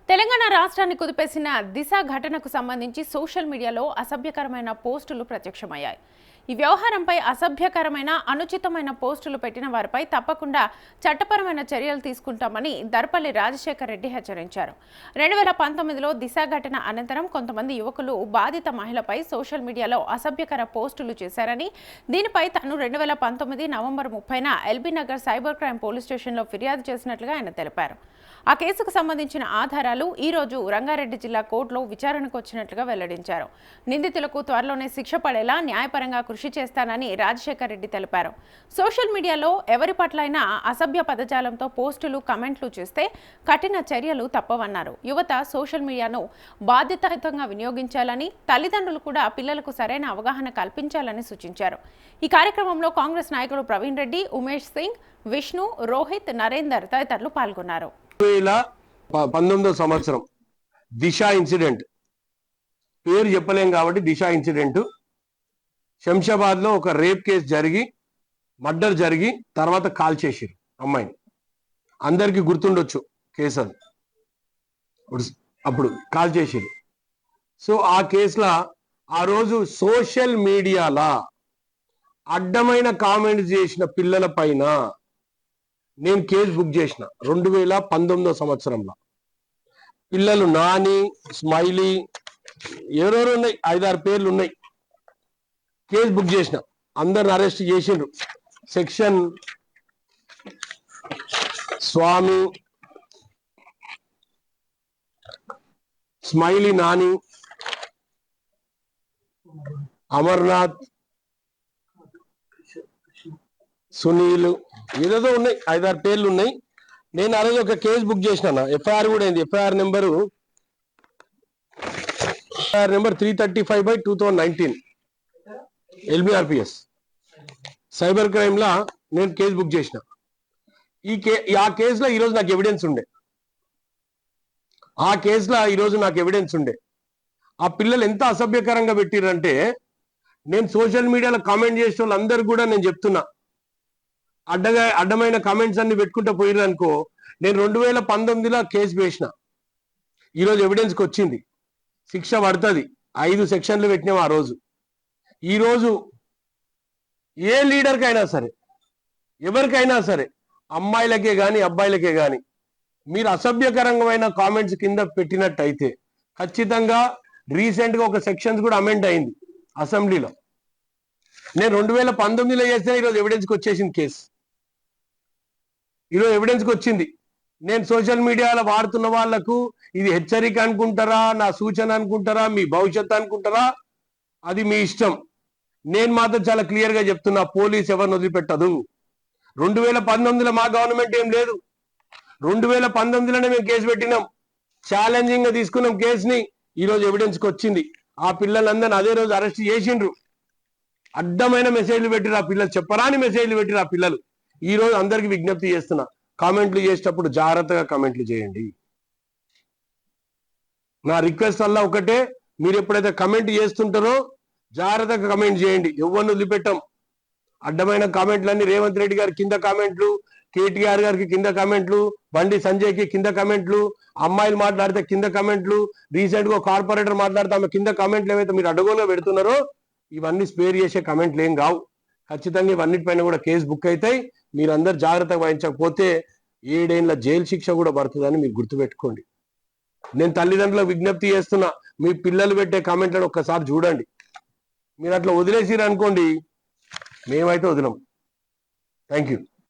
తెలంగాణ రాష్ట్రాన్ని కుదిపేసిన దిశ ఘటనకు సంబంధించి సోషల్ మీడియాలో అసభ్యకరమైన పోస్టులు ప్రత్యక్షమయ్యాయి. ఈ వ్యవహారంపై అసభ్యకరమైన అనుచితమైన పోస్టులు పెట్టిన వారిపై తప్పకుండా చట్టపరమైన చర్యలు తీసుకుంటామని దర్పల్లి రాజశేఖర్ రెడ్డి హెచ్చరించారు. 2019లో దిశ ఘటన అనంతరం కొంతమంది యువకులు బాధిత మహిళపై సోషల్ మీడియాలో అసభ్యకర పోస్టులు చేశారని, దీనిపై తాను 2019 నవంబర్ 30న LB Nagar cyber crime police స్టేషన్లో ఫిర్యాదు చేసినట్లుగా ఆయన తెలిపారు. ఆ కేసుకు సంబంధించిన ఆధారాలు ఈ రోజు రంగారెడ్డి జిల్లా కోర్టులో విచారణకు వచ్చినట్లుగా వెల్లడించారు. నిందితులకు త్వరలోనే శిక్ష పడేలా న్యాయపరంగా కృషి చేస్తానని రాజశేఖర్ రెడ్డి తెలిపారు. సోషల్ మీడియాలో ఎవరి పట్లైనా అసభ్య పదజాలంతో పోస్టులు, కమెంట్లు చేస్తే కఠిన చర్యలు తప్పవన్నారు. యువత సోషల్ మీడియాను బాధ్యతాయుతంగా వినియోగించాలని, తల్లిదండ్రులు కూడా పిల్లలకు సరైన అవగాహన కల్పించాలని సూచించారు. ఈ కార్యక్రమంలో కాంగ్రెస్ నాయకులు ప్రవీణ్ రెడ్డి, ఉమేష్ సింగ్, విష్ణు, రోహిత్, నరేందర్ తదితరులు పాల్గొన్నారు. 2019 సంవత్సరం దిశ ఇన్సిడెంట్, పేరు చెప్పలేం కాబట్టి దిశ ఇన్సిడెంట్, శంషాబాద్ లో ఒక రేప్ కేసు జరిగి మర్డర్ జరిగి తర్వాత కాల్ చేసిరు అమ్మాయిని. అందరికి గుర్తుండొచ్చు కేసు, అది అప్పుడు కాల్ చేసిరు. సో ఆ కేసులో ఆ రోజు సోషల్ మీడియాలో అడ్డమైన కామెంట్స్ చేసిన పిల్లల పైన నేను కేసు బుక్ చేసిన 2019 సంవత్సరంలో. పిల్లలు నాని, స్మైలీ, ఎవరెవరు ఉన్నాయి, 5-6 పేర్లు ఉన్నాయి. కేసు బుక్ చేసిన, అందరిని అరెస్ట్ చేసిండ్రు. సెక్షన్ స్వామి, స్మైలీ, నాని, అమర్నాథ్, సునీల్, ఏదేదో ఉన్నాయి, 5-6 పేర్లు ఉన్నాయి. నేను ఆ రోజు ఒక కేసు బుక్ చేసిన, ఎఫ్ఐఆర్ కూడా అయింది. FIR number 335/2019 LBRPS cyber crime లా నేను కేసు బుక్ చేసిన. ఆ కేసులో ఈరోజు నాకు ఎవిడెన్స్ ఉండే. ఆ పిల్లలు ఎంత అసభ్యకరంగా పెట్టిరంటే, నేను సోషల్ మీడియాలో కామెంట్ చేసే వాళ్ళందరూ కూడా నేను చెప్తున్నా, అడ్డమైన కామెంట్స్ అన్ని పెట్టుకుంటూ పోయిరు అనుకో, నేను 2019లో కేసు వేసిన. ఈరోజు ఎవిడెన్స్కి వచ్చింది, శిక్ష పడుతుంది. 5 సెక్షన్లు పెట్టినాం ఆ రోజు. ఈరోజు ఏ లీడర్కైనా సరే, ఎవరికైనా సరే, అమ్మాయిలకే కానీ అబ్బాయిలకే కానీ, మీరు అసభ్యకరమైన కామెంట్స్ కింద పెట్టినట్టయితే ఖచ్చితంగా రీసెంట్గా ఒక సెక్షన్స్ కూడా అమెండ్ అయింది అసెంబ్లీలో. నేను 2019లో చేస్తే ఈరోజు ఎవిడెన్స్కి వచ్చేసింది కేసు. ఈరోజు ఎవిడెన్స్కి వచ్చింది. నేను సోషల్ మీడియాలో వాడుతున్న వాళ్లకు ఇది హెచ్చరిక అనుకుంటారా, నా సూచన అనుకుంటారా, మీ భవిష్యత్తు అనుకుంటారా, అది మీ ఇష్టం. నేను మాత్రం చాలా క్లియర్గా చెప్తున్నా, పోలీస్ ఎవరిని వదిలిపెట్టదు. 2019లో మా గవర్నమెంట్ ఏం లేదు. 2019లోనే మేము కేసు పెట్టినాం, ఛాలెంజింగ్ గా తీసుకున్నాం కేసుని. ఈరోజు ఎవిడెన్స్కి వచ్చింది. ఆ పిల్లలందరినీ అదే రోజు అరెస్ట్ చేసిండ్రు. అడ్డమైన మెసేజ్లు పెట్టిరు ఆ పిల్లలు, చెప్పరాని మెసేజ్లు పెట్టిరు ఆ పిల్లలు. ఈ రోజు అందరికి విజ్ఞప్తి చేస్తున్నా, కామెంట్లు చేసేటప్పుడు జాగ్రత్తగా కామెంట్లు చేయండి. నా రిక్వెస్ట్ వల్ల ఒకటే, మీరు ఎప్పుడైతే కమెంట్ చేస్తుంటారో జాగ్రత్తగా కమెంట్ చేయండి. ఎవరిని వదిలిపెట్టాం. అడ్డమైన కామెంట్లన్నీ రేవంత్ రెడ్డి గారి కింద కామెంట్లు, కేటీఆర్ గారికి కింద కామెంట్లు, బండి సంజయ్కి కింద కామెంట్లు, అమ్మాయిలు మాట్లాడితే కింద కామెంట్లు, రీసెంట్ గా కార్పొరేటర్ మాట్లాడితే ఆమె కింద కామెంట్లు ఏవైతే మీరు అడ్డగోలుగా పెడుతున్నారో ఇవన్నీ స్పేర్ చేసే కామెంట్లు ఏం కావు. ఖచ్చితంగా ఇవన్నిటిపైన కూడా కేసు బుక్ అవుతాయి. మీరందరూ జాగ్రత్తగా వహించకపోతే 7 ఏళ్ల జైలు శిక్ష కూడా పడుతుందని మీరు గుర్తుపెట్టుకోండి. నేను తల్లిదండ్రులకు విజ్ఞప్తి చేస్తున్నా, మీ పిల్లలు పెట్టే కామెంట్లను ఒక్కసారి చూడండి. మీరు అట్లా వదిలేసిరు అనుకోండి, మేమైతే వదిలం. Thank you.